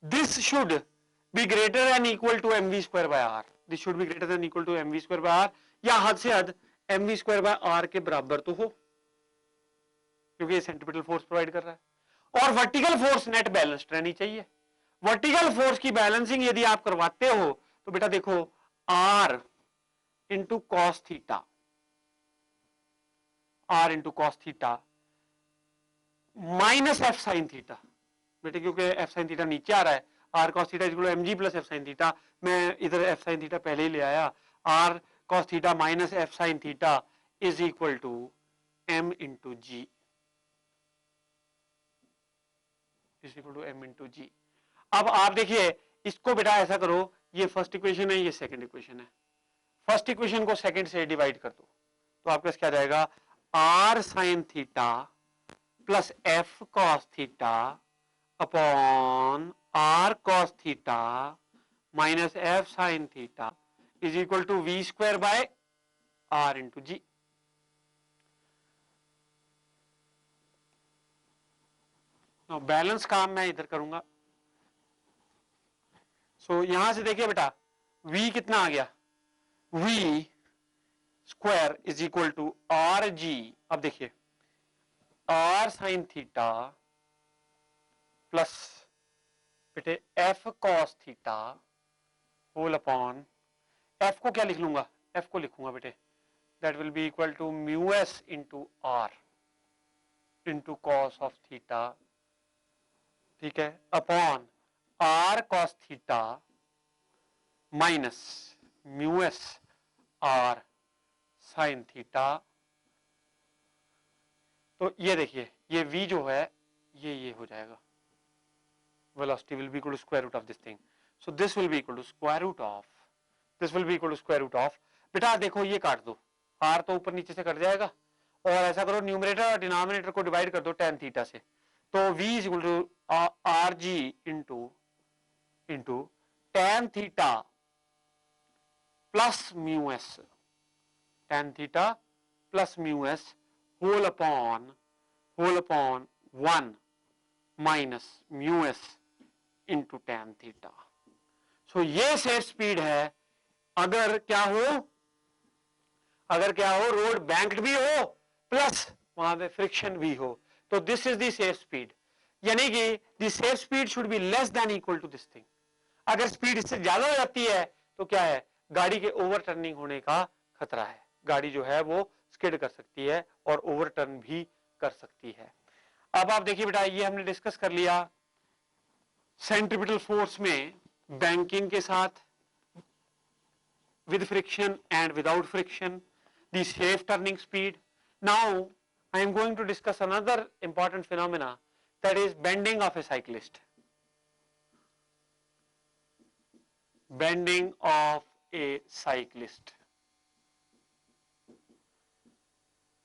this should be greater and equal to m we square by r. This should be greater than equal to m we square by r, या हद से हद M we square by R के बराबर तो हो, क्योंकि ये सेंट्रीपिटल फोर्स प्रोवाइड कर रहा है। और वर्टिकल फोर्स नेट बैलेंस्ड रहनी चाहिए। वर्टिकल फोर्स की बैलेंसिंग यदि आप करवाते हो तो बेटा देखो, r into cos theta, r into cos theta minus F sine theta. बेटे क्योंकि एफ साइन थीटा नीचे आ रहा है, r cos theta equal to m g plus f sine theta, मैं इधर एफ साइन थीटा पहले ही ले आया, r cos theta minus F sine theta is equal to M into g, is equal to M into g. अब आप देखिए इसको बेटा ऐसा करो, ये फर्स्ट इक्वेशन है, ये सेकंड इक्वेशन है, फर्स्ट इक्वेशन को सेकंड से डिवाइड कर दो तो आपके पास क्या जाएगा, R sine theta plus F cos theta upon R cos theta minus F sine theta is equal to V square by R into G. Balance काम मैं इधर करूंगा। सो यहां से देखिए बेटा v कितना आ गया, v square is equal to R G, अब देखिए आर साइन थीटा प्लस बेटे F cos theta whole upon, F को क्या लिख लूंगा, एफ को लिखूंगा बेटे that will be equal to mu S into are into cos of theta, ठीक है, upon R cos theta minus mu S R sine theta. तो ये देखिए ये v जो है ये हो जाएगा, velocity will be equal to square root of this thing, so this will be equal to square root of, this will be equal to square root of, बेटा देखो ये काट दो, r तो ऊपर नीचे से कट जाएगा और ऐसा करो न्यूमरेटर और डिनोमिनेटर को डिवाइड कर दो tan थीटा से, तो v is equal to r ji into tan theta plus mu s, tan theta plus mu s whole upon 1 minus mu S into tan theta. So ये safe speed है अगर क्या हो road banked भी हो plus वहां पे friction भी हो, तो this is the safe speed, यानी कि the safe speed should be less than equal to this thing. अगर स्पीड इससे ज्यादा हो जाती है तो क्या है, गाड़ी के ओवर टर्निंग होने का खतरा है, गाड़ी जो है वो स्किड कर सकती है और ओवरटर्न भी कर सकती है। अब आप देखिए बेटा ये हमने डिस्कस कर लिया सेंट्रीपिटल फोर्स में बैंकिंग के साथ, with friction and without friction, the safe turning speed. Now I am going to discuss another important phenomena, that is bending of a cyclist, bending of a cyclist.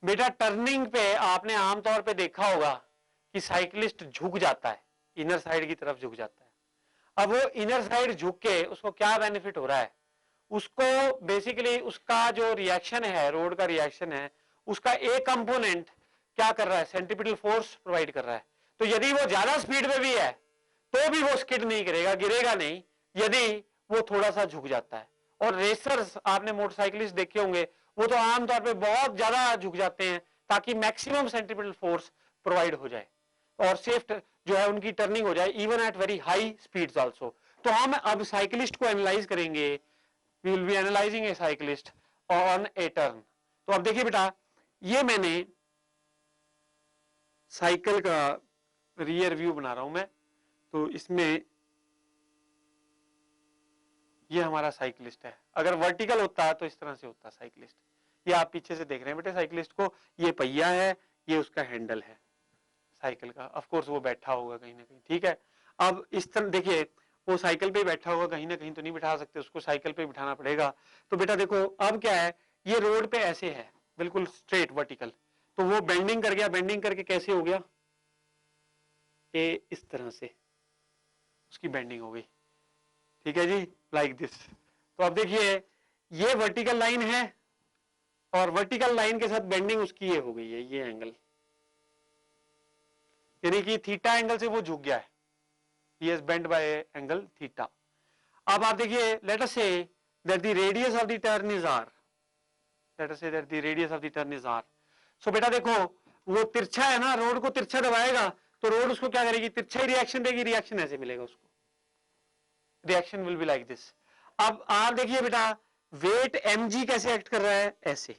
बेटा turning पे आपने आमतौर पे देखा होगा कि साइकिलिस्ट झुक जाता है, इनर साइड की तरफ झुक जाता है। अब वो इनर साइड झुक के उसको क्या बेनिफिट हो रहा है, उसको बेसिकली उसका जो रिएक्शन है, रोड का रिएक्शन है, उसका एक कंपोनेंट क्या कर रहा है, सेंट्रीपिटल फोर्स प्रोवाइड कर रहा है। तो यदि वो ज्यादा स्पीड में भी है तो भी वो स्किड नहीं करेगा, गिरेगा नहीं, यदि वो थोड़ा सा झुक जाता है। और रेसर्स आपने मोटरसाइकिलिस्ट देखे होंगे, वो तो आमतौर पे बहुत ज्यादा झुक जाते हैं ताकि मैक्सिमम सेंट्रीपिटल फोर्स प्रोवाइड हो जाए और सेफ जो है उनकी टर्निंग हो जाए, even at very high speeds also. तो हम अब साइकिलिस्ट को एनालाइज करेंगे, we will be analysing a cyclist on a turn. तो अब देखिए बेटा ये मैंने साइकिल का रियर व्यू बना रहा हूं मैं, तो इसमें ये हमारा साइकिलिस्ट है। अगर वर्टिकल होता तो इस तरह से होता साइकिलिस्ट, ये आप पीछे से देख रहे हैं बेटे साइकिलिस्ट को, ये पहिया है, ये उसका हैंडल है साइकिल का, ऑफ कोर्स वो बैठा होगा कहीं ना कहीं, ठीक है। अब इस तरह देखिए वो साइकिल पे बैठा होगा, कहीं ना कहीं तो नहीं बिठा सकते उसको, साइकिल पे बिठाना पड़ेगा। तो बेटा देखो अब क्या है, ये रोड पे ऐसे है बिल्कुल स्ट्रेट वर्टिकल, तो वो बेंडिंग कर गया, बेंडिंग करके कैसे हो गया, ये इस तरह से उसकी बेंडिंग हो गई, ठीक है जी, लाइक दिस। तो अब देखिए ये वर्टिकल लाइन है और वर्टिकल लाइन के साथ बेंडिंग उसकी ये हो गई है, ये एंगल, यानी कि थीटा एंगल से वो झुक गया है, he is bent by angle theta। अब आप देखिए let us say that the radius of the turn is r, let us say that the radius of the turn is r। so बेटा देखो वो तिरछा है ना, रोड को तिरछा दबाएगा तो रोड उसको क्या करेगी, तिरछा ही रिएक्शन देगी, रिएक्शन ऐसे मिलेगा उसको, reaction will be like this. अब आप देखिए बेटा वेट mg कैसे एक्ट कर रहा है, ऐसे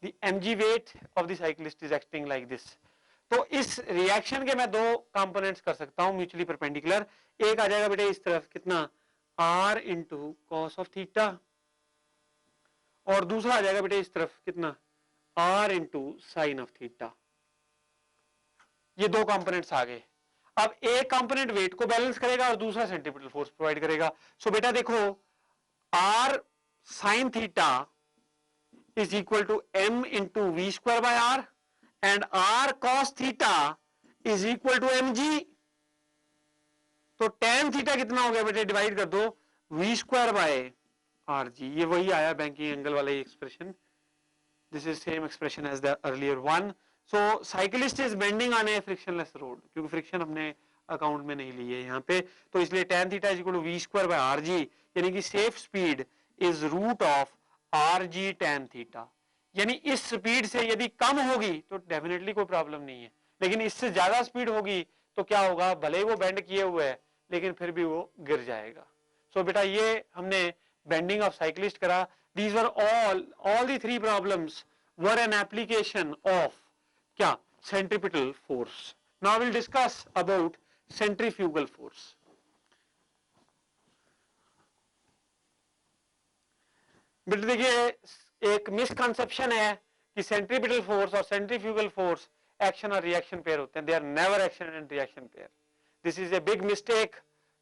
the mg weight of the cyclist is acting like this। तो इस रिएक्शन के मैं दो कंपोनेंट्स कर सकता हूं म्यूचुअली परपेंडिकुलर। एक आ जाएगा बेटे इस तरफ कितना r into cos of theta, और दूसरा आ जाएगा बेटे इस तरफ कितना r into sine of theta. ये दो कंपोनेंट्स आ गए। अब एक कंपोनेंट वेट को बैलेंस करेगा और दूसरा सेंट्रीपिटल फोर्स प्रोवाइड करेगा। सो बेटा देखो r sine theta is equal to m into v square by r and r cos theta is equal to mg। तो tan थीटा कितना हो गया बेटे, डिवाइड कर दो v square by rg। ये वही आया बैंकिंग एंगल वाला expression. This is same expression as the earlier one. So cyclist is bending on a frictionless road, क्योंकि फ्रिक्शन हमने अकाउंट में नहीं ली है यहाँ पे, तो इसलिए tan theta is equal to v square by rg, यानी कि safe speed is root of rg tan theta. यानी इस स्पीड से यदि कम होगी तो डेफिनेटली कोई प्रॉब्लम नहीं है, लेकिन इससे ज्यादा स्पीड होगी तो क्या होगा, भले ही वो बेंड किए हुए है लेकिन फिर भी वो गिर जाएगा। सो बेटा ये हमने बेंडिंग ऑफ साइक्लिस्ट करा। These were all the three problems were an application of क्या, centripetal force. Now will discuss about centrifugal force. बेटा देखिए एक मिसकंसेप्शन है कि सेंट्रीपिटल फोर्स और सेंट्रीफ्यूगल फोर्स एक्शन और रिएक्शन पेयर होते हैं। They are never action and reaction pair. This is a big mistake.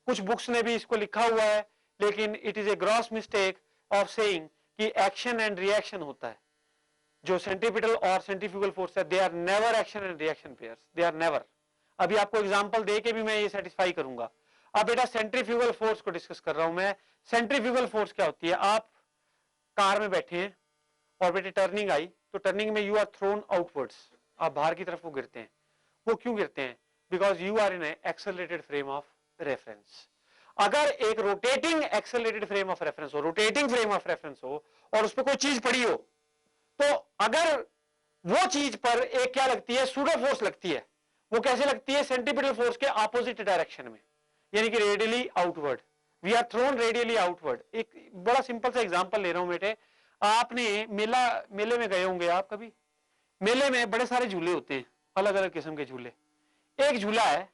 कुछ बुक्स ने भी इसको लिखा हुआ है, लेकिन it is a gross mistake of saying कि एक्शन एंड रिएक्शन होता है। जो सेंट्रीपिटल और सेंट्रीफ्यूगल फोर्स है, they are never action and reaction pairs, they are never. अभी आपको एग्जांपल दे के भी मैं ये सेटिस्फाई करूंगा। अब बेटा सेंट्रीफ्यूगल फोर्स को डिस्कस कर रहा हूं मैं। सेंट्रीफ्यूगल फोर्स क्या होती है, आप कार में बैठे हैं और बेटे टर्निंग आई, तो टर्निंग में यू आर थ्रोन आउटवर्ड्स, आप बाहर की तरफ वो गिरते हैं। वो क्यों गिरते हैं, because you are in accelerated frame of reference. अगर एक rotating accelerated frame of reference हो, रोटेटिंग फ्रेम ऑफ रेफरेंस हो और उस पर कोई चीज पड़ी हो, तो अगर वो चीज पर एक क्या लगती है, सूडो फोर्स लगती है। वो कैसे लगती है, सेंट्रीपिटल फोर्स के ऑपोजिट डायरेक्शन में, यानी कि radially outward. We are thrown radially outward. एक बड़ा सिंपल सा एग्जांपल ले रहा हूं बेटे। आपने मेले में गए होंगे आप कभी। मेले में बड़े सारे झूले होते हैं, अलग अलग किस्म के झूले। एक झूला है,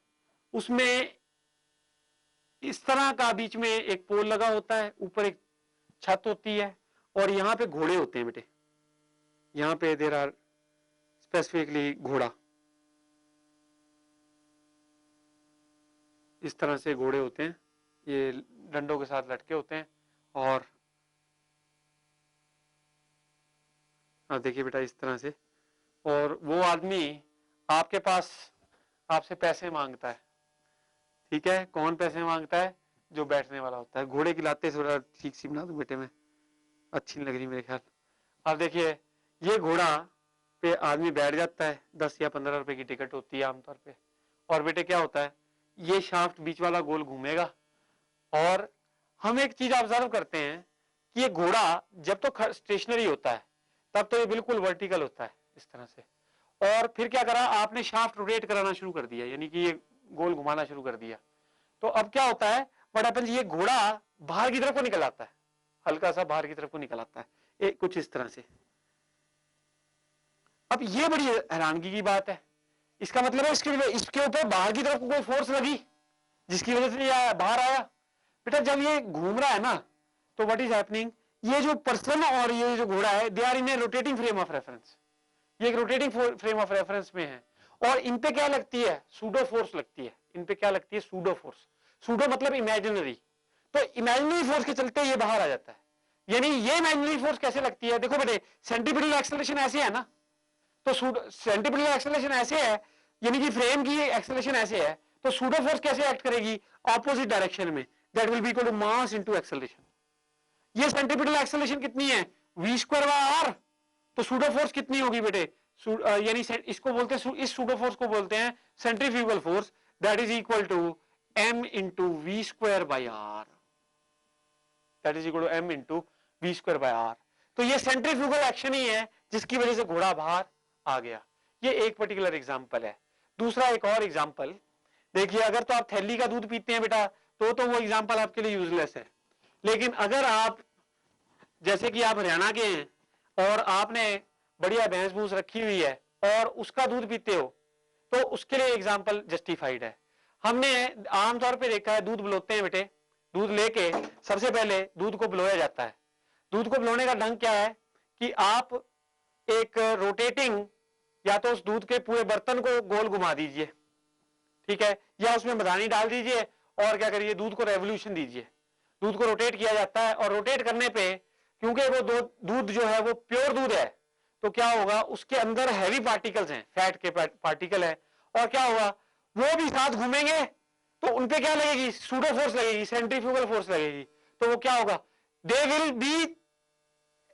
उसमें इस तरह का बीच में एक पोल लगा होता है, ऊपर एक छत होती है, और यहां पे घोड़े होते हैं बेटे। यहां पे देयर आर स्पेसिफिकली घोड़ा, इस तरह से घोड़े होते हैं, ये डंडों के साथ लटके होते हैं। और देखिए बेटा इस तरह से, और वो आदमी आपके पास आपसे पैसे मांगता है। ठीक है, कौन पैसे मांगता है, जो बैठने वाला होता है। घोड़े की लाते थोड़ा ठीक सी बना दो बेटे, में अच्छी नहीं लग रही मेरे ख्याल। अब देखिए ये घोड़ा पे आदमी बैठ जाता है, 10 या 15 रुपए की टिकट होती है आमतौर पे। और बेटे क्या होता है, ये शाफ्ट बीच वाला गोल घूमेगा, और हम एक चीज ऑब्जर्व करते हैं कि ये घोड़ा जब तो स्टेशनरी होता है तब तो ये बिल्कुल वर्टिकल होता है इस तरह से, और फिर क्या करा आपने, शाफ्ट रोटेट कराना शुरू कर दिया, यानी कि ये गोल घुमाना शुरू कर दिया। तो अब क्या होता है, व्हाट हैपेंस, ये घोड़ा बाहर की तरफ को निकल आता है, हल्का सा बाहर की तरफ को निकल आता है, कुछ इस तरह से। अब ये बड़ी हैरानगी की बात है। इसका मतलब है इसके ऊपर बाहर की तरफ कोई फोर्स लगी जिसकी वजह से ये बाहर आया। बेटा जब ये घूम रहा है ना, तो व्हाट इज हैपनिंग, ये जो पर्सन और ये जो घोड़ा है, they are in a rotating frame of reference. ये एक रोटेटिंग फ्रेम ऑफ रेफरेंस में है, और इन पे क्या लगती है, सूडो फोर्स लगती है। इन पे क्या लगती है, सूडो फोर्स। सूडो मतलब इमेजिनरी। तो इमेजिनरी फोर्स के चलते ये बाहर आ जाता है। यानी ये इमेजिनरी फोर्स कैसे लगती है, देखो बेटे सेंट्रीपिटल एक्सेलरेशन ऐसे है ना, तो सेंट्रीपिटल एक्सेलरेशन ऐसे है, यानी कि फ्रेम की एक्सेलरेशन ऐसे है, तो सूडो फोर्स कैसे एक्ट करेगी, ऑपोजिट डायरेक्शन में। That will be equal to mass into acceleration. ये सेंट्रीपिटल एक्सेलरेशन कितनी है, v स्क्वायर बाय r। तो सूडो फोर्स कितनी होगी बेटे, यानी इसको बोलते हैं, इस सूडो फोर्स को बोलते हैं centrifugal force. That is equal to m into V square by r। That is equal to m into V square by r। तो ये सेंट्रीफ्यूगल एक्शन ही है जिसकी वजह से घोड़ा बाहर आ गया। ये एक पर्टिकुलर एग्जांपल है। दूसरा एक और एग्जांपल देखिए, अगर तो आप थैली का दूध पीते हैं बेटा, तो वो एग्जांपल आपके लिए यूजलेस है। लेकिन अगर आप, जैसे कि आप हरियाणा के हैं और आपने बढ़िया भैंस भूस रखी हुई है और उसका दूध पीते हो, तो उसके लिए एग्जाम्पल जस्टिफाइड है। हमने आमतौर पे देखा है, दूध बिलोते हैं बेटे, दूध लेके सबसे पहले दूध को बिलोया जाता है। दूध को बिलोने का ढंग क्या है कि आप एक रोटेटिंग, या तो उस दूध के पूरे बर्तन को गोल घुमा दीजिए, ठीक है, या उसमें मदानी डाल दीजिए और क्या करिए, दूध को रेवोल्यूशन दीजिए। दूध को रोटेट किया जाता है और रोटेट करने पे क्योंकि वो दूध जो है वो प्योर दूध है, तो क्या होगा, उसके अंदर हैवी पार्टिकल्स हैं, फैट के पार्टिकल है, और क्या होगा, वो भी साथ घूमेंगे तो उनपे क्या लगेगी, सूडो फोर्स लगेगी, सेंट्रीफ्यूगल फोर्स लगेगी। तो वो क्या होगा, they will be,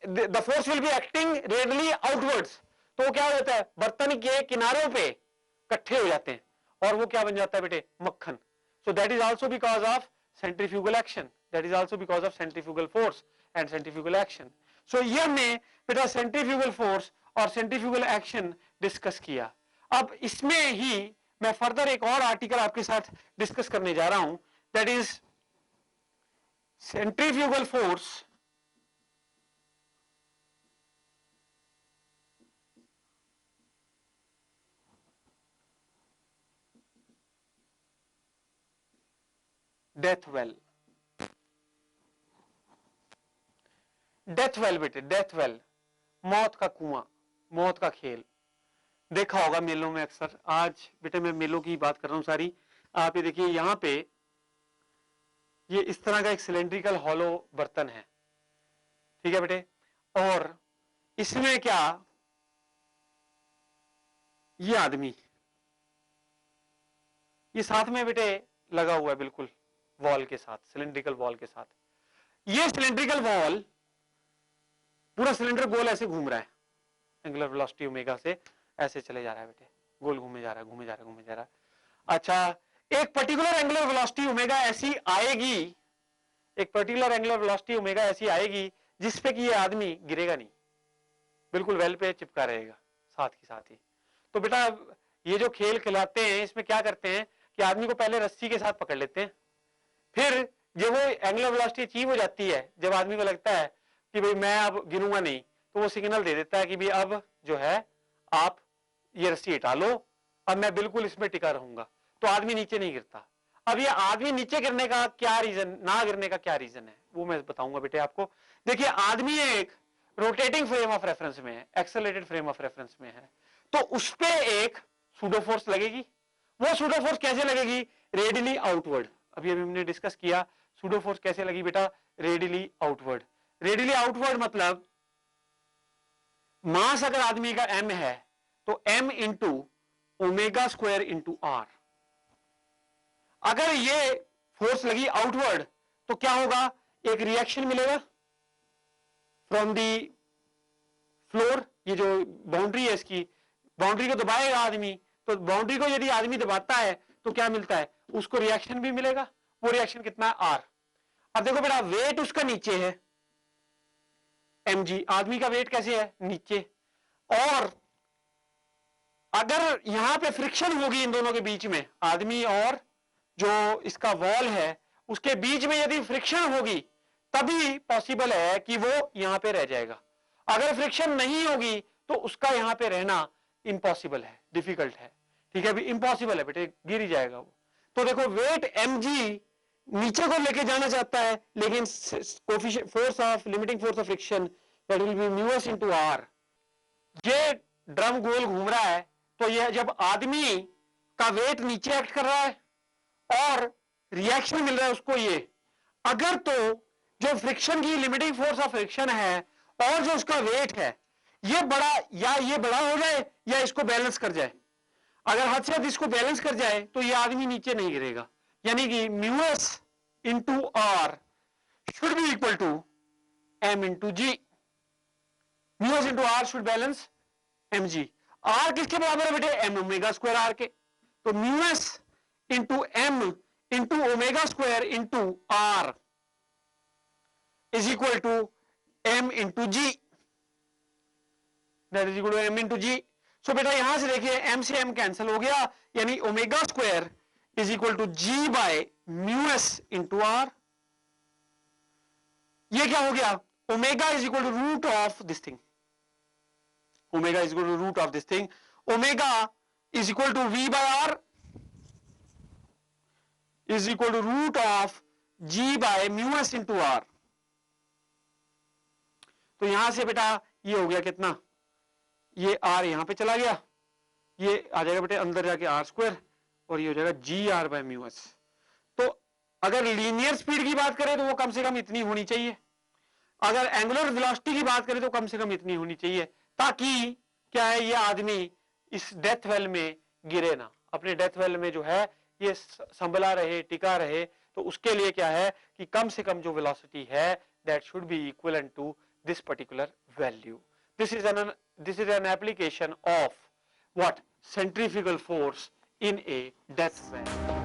the force will be acting radially outwards. तो वो क्या हो जाता है, बर्तन के किनारों पे इकट्ठे हो जाते हैं और वो क्या बन जाता है बेटे, मक्खन। So that is also because of centrifugal action, that is also because of centrifugal force and centrifugal action. So ये हमने बेटा सेंट्रीफ्यूगल फोर्स और सेंट्रीफ्यूगल एक्शन डिस्कस किया। अब इसमें ही मैं फर्दर एक और आर्टिकल आपके साथ डिस्कस करने जा रहा हूं, that is centrifugal force death well. Death well बेटे, डेथ वेल, मौत का कुआं, मौत का खेल, देखा होगा मेलों में अक्सर। आज बेटे मैं मेलों की बात कर रहा हूं सारी। आप ये देखिए, यहां पे ये इस तरह का एक सिलेंड्रिकल हॉलो बर्तन है, ठीक है बेटे, और इसमें क्या, ये आदमी, ये साथ में बेटे लगा हुआ है बिल्कुल वॉल के साथ, सिलेंड्रिकल वॉल के साथ। ये सिलेंड्रिकल वॉल, पूरा सिलेंडर गोल ऐसे घूम रहा है, एंगुलर वेलोसिटी ओमेगा से ऐसे चले जा रहा है बेटे, गोल घूमे जा रहा है, घूमे जा रहा है, घूमे जा रहा है। अच्छा, एक पर्टिकुलर एंगुलर वेलोसिटी ओमेगा ऐसी आएगी, एक पर्टिकुलर एंगुलर वेलोसिटी ओमेगा ऐसी आएगी जिसपे कि ये आदमी गिरेगा नहीं, बिल्कुल वेल पे चिपका रहेगा साथ ही साथ ही। तो बेटा ये जो खेल खिलाते हैं, इसमें क्या करते हैं कि आदमी को पहले रस्सी के साथ पकड़ लेते हैं, फिर जब वो एंगुलर वेलोसिटी अचीव हो जाती है, जब आदमी को लगता है कि भाई मैं अब गिरूंगा नहीं, तो वो सिग्नल दे देता है कि भाई अब जो है आप ये रस्सी हटा लो, अब मैं बिल्कुल इसमें टिका रहूंगा, तो आदमी नीचे नहीं गिरता। अब ये आदमी नीचे गिरने का क्या रीजन, ना गिरने का क्या रीजन है, वो मैं बताऊंगा बेटे आपको। देखिए, आदमी एक रोटेटिंग फ्रेम ऑफ रेफरेंस में है, एक्सेलरेटेड फ्रेम ऑफ रेफरेंस में है, तो उस पे एक सूडो फोर्स लगेगी। वो सूडो फोर्स कैसे लगेगी, रेडियली आउटवर्ड। अभी हमने डिस्कस किया सूडो फोर्स कैसे लगी बेटा, रेडियली आउटवर्ड। रेडियली आउटवर्ड मतलब मास अगर आदमी का m है तो m into omega square into R. अगर ये फोर्स लगी आउटवर्ड तो क्या होगा, एक रिएक्शन मिलेगा फ्रॉम दी फ्लोर, ये जो बाउंड्री है इसकी, बाउंड्री को दबाएगा आदमी, तो बाउंड्री को यदि आदमी दबाता है तो क्या मिलता है, उसको रिएक्शन भी मिलेगा। वो रिएक्शन कितना है, आर। अब देखो बेटा, वेट उसका नीचे है mg, आदमी का वेट कैसे है, नीचे, और अगर यहां पे फ्रिक्शन होगी इन दोनों के बीच में, आदमी और जो इसका वॉल है उसके बीच में यदि फ्रिक्शन होगी तभी पॉसिबल है कि वो यहां पे रह जाएगा। अगर फ्रिक्शन नहीं होगी तो उसका यहां पे रहना इम्पॉसिबल है, डिफिकल्ट है, ठीक है, अभी इम्पॉसिबल है बेटे, गिर ही जाएगा वो। तो देखो, वेट mg नीचे को लेके जाना चाहता है, लेकिन force of limiting force of friction that will be mu S into R. ये ड्रम गोल घूम रहा है, तो ये जब आदमी का वेट नीचे एक्ट कर रहा है और रिएक्शन मिल रहा है उसको, ये अगर तो जो फ्रिक्शन की लिमिटिंग फोर्स ऑफ फ्रिक्शन है और जो उसका वेट है, ये बड़ा, या ये बड़ा हो जाए या इसको बैलेंस कर जाए। अगर हद से हद इसको बैलेंस कर जाए तो ये आदमी नीचे नहीं गिरेगा, यानी कि mu S into R should be equal to M into G. Mu S into R should balance M G. R किसके बराबर है बेटे, एम ओमेगा स्क्वायर आर के। तो mu s into m into omega square into r is equal to M into g, that is equal to M into g. So बेटा यहां से देखिए, एम से एम कैंसिल हो गया, यानी omega square is equal to G by mu S into R. ये क्या हो गया, omega is equal to root of this thing, omega is equal to root of this thing. Omega is equal to V by R is equal to root of G by mu S into R. तो यहां से बेटा ये हो गया कितना, ये are यहां पे चला गया, ये आ जाएगा बेटे अंदर जाके आर स्क्वायर, और ये हो जाएगा जी आर बाय म्यू एस। तो अगर लीनियर स्पीड की बात करें तो वो कम से कम इतनी होनी चाहिए, अगर एंगुलर वेलोसिटी की बात करें तो कम से कम इतनी होनी चाहिए, ताकि क्या है ये आदमी इस डेथ वेल में गिरे ना, अपने डेथ वेल में जो है ये संभला रहे, टिका रहे। तो उसके लिए क्या है कि कम से कम जो वेलोसिटी है that should be equivalent to this particular value. This is an application of what, centrifugal force in a death well.